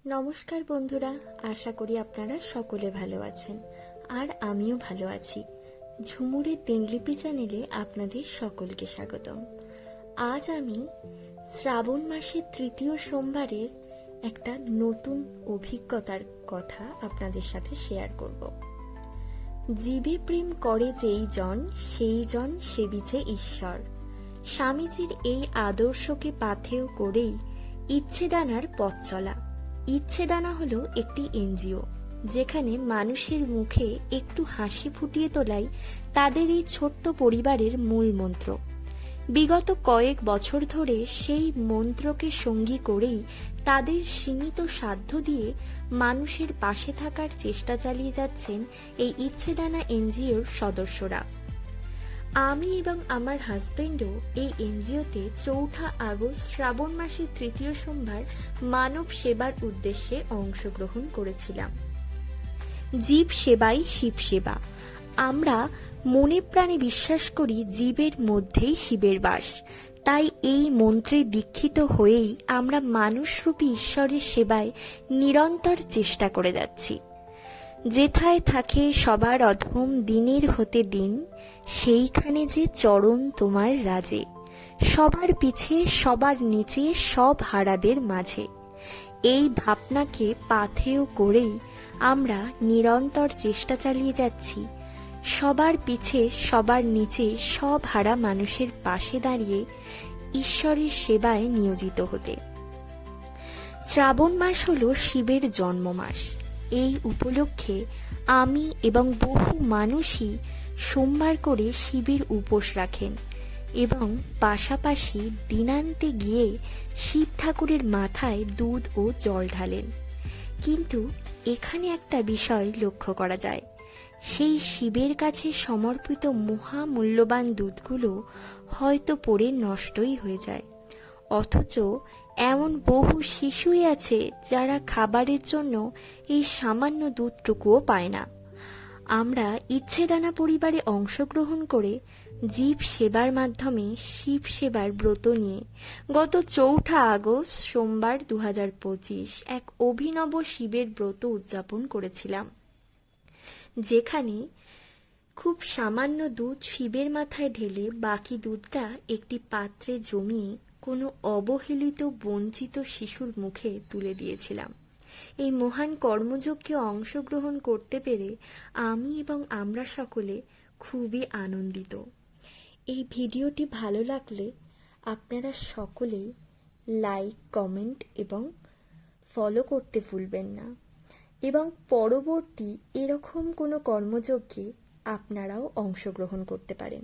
নমস্কার বন্ধুরা, আশা করি আপনারা সকলে ভালো আছেন আর আমিও ভালো আছি। ঝুমুরের দিনলিপি চ্যানেলে আপনাদের সকলকে স্বাগতম। আজ আমি শ্রাবণ মাসের তৃতীয় সোমবারের একটা নতুন অভিজ্ঞতার কথা আপনাদের সাথে শেয়ার করব। জীবে প্রেম করে যেই জন সেই জন সেবিছে ঈশ্বর। স্বামীজির এই আদর্শকে পাথেয় করেই ইচ্ছে ডানার পথ চলা। ইচ্ছে ডানা হলো একটি এনজিও, যেখানে মানুষের মুখে একটু হাসি ফুটিয়ে তোলাই তাদের এই ছোট্ট পরিবারের মূল মন্ত্র। বিগত কয়েক বছর ধরে সেই মন্ত্রকে সঙ্গী করেই তাদের সীমিত সাধ্য দিয়ে মানুষের পাশে থাকার চেষ্টা চালিয়ে যাচ্ছেন এই ইচ্ছে ডানা এনজিওর সদস্যরা। আমি এবং আমার হাজবেন্ডও এই এনজিওতে 4 আগস্ট শ্রাবণ মাসের তৃতীয় সোমবার মানব সেবার উদ্দেশ্যে অংশগ্রহণ করেছিলাম। জীব সেবাই শিব সেবা। আমরা মনে প্রাণে বিশ্বাস করি জীবের মধ্যেই শিবের বাস। তাই এই মন্ত্রে দীক্ষিত হয়েই আমরা মানুষরূপী ঈশ্বরের সেবায় নিরন্তর চেষ্টা করে যাচ্ছি। যেথায় থাকে সবার অধম দিনের হতে দিন, সেইখানে যে চরণ তোমার রাজে। সবার পিছে সবার নিচে সব হারাদের মাঝে। এই ভাবনাকে পাথেয় করেই আমরা নিরন্তর চেষ্টা চালিয়ে যাচ্ছি সবার পিছে সবার নিচে সব হারা মানুষের পাশে দাঁড়িয়ে ঈশ্বরের সেবায় নিয়োজিত হতে। শ্রাবণ মাস হল শিবের জন্ম মাস। এই উপলক্ষে আমি এবং বহু মানুষই সোমবার করে শিবের উপোস রাখেন এবং পাশাপাশি দিনান্তে গিয়ে শিব ঠাকুরের মাথায় দুধ ও জল ঢালেন। কিন্তু এখানে একটা বিষয় লক্ষ্য করা যায়, সেই শিবের কাছে সমর্পিত মহামূল্যবান দুধগুলো হয়তো পড়ে নষ্টই হয়ে যায়। অথচ এমন বহু শিশুই আছে যারা খাবারের জন্য এই সামান্য দুধটুকুও পায় না। আমরা ইচ্ছে ডানা পরিবারে অংশগ্রহণ করে জীব সেবার মাধ্যমে শিব সেবার ব্রত নিয়ে গত 4 আগস্ট সোমবার 2025 এক অভিনব শিবের ব্রত উদযাপন করেছিলাম, যেখানে খুব সামান্য দুধ শিবের মাথায় ঢেলে বাকি দুধটা একটি পাত্রে জমিয়ে কোনো অবহেলিত বঞ্চিত শিশুর মুখে তুলে দিয়েছিলাম। এই মহান কর্মযজ্ঞে অংশগ্রহণ করতে পেরে আমি এবং আমরা সকলে খুবই আনন্দিত। এই ভিডিওটি ভালো লাগলে আপনারা সকলেই লাইক, কমেন্ট এবং ফলো করতে ভুলবেন না, এবং পরবর্তী এরকম কোনো কর্মযজ্ঞে আপনারাও অংশগ্রহণ করতে পারেন।